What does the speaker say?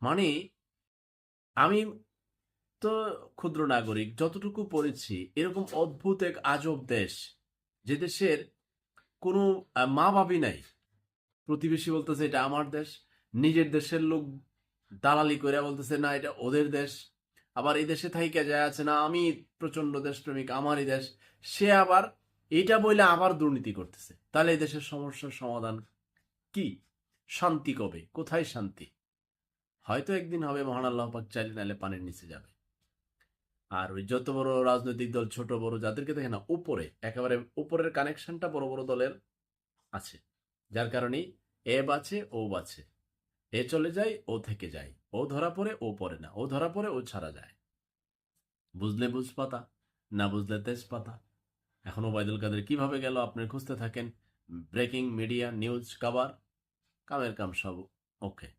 মানে আমি তো ক্ষুদ্র নাগরিক, যতটুকু পড়েছি এরকম অদ্ভুত এক আজব দেশ, যে দেশের কোনো মা বাবি নাই। প্রতিবেশী বলতেছে এটা আমার দেশ, নিজের দেশের লোক দালালি করে বলতেছে না এটা ওদের দেশ। আবার এই দেশে থাইকা যায় আছে না আমি প্রচন্ড দেশপ্রেমিক, আমারই দেশ। সে আবার এটা বইলে আবার দুর্নীতি করতেছে। তাহলে এই দেশের সমস্যার সমাধান কি? শান্তি কবে? কোথায় শান্তি? হয়তো একদিন হবে, মহান আল্লাহ পাক চাইলে, নাহলে পানির নিচে যাবে। আর ওই যত বড় রাজনৈতিক দল, ছোট বড় যাদেরকে দেখে না, উপরে একেবারে উপরের কানেকশনটা বড় বড় দলের আছে, যার কারণে এ বাঁচে ও বাঁচে, এ চলে যায় ও থেকে যায়, ও ধরা পড়ে ও পড়ে না, ও ধরা পড়ে ও ছাড়া যায়। বুঝলে বুঝ পাতা, না বুঝলে তেজ পাতা। এখন ওবায়দুল কাদের কিভাবে গেল আপনি খুঁজতে থাকেন। ব্রেকিং মিডিয়া নিউজ কভার, কামের কাম সব ওকে।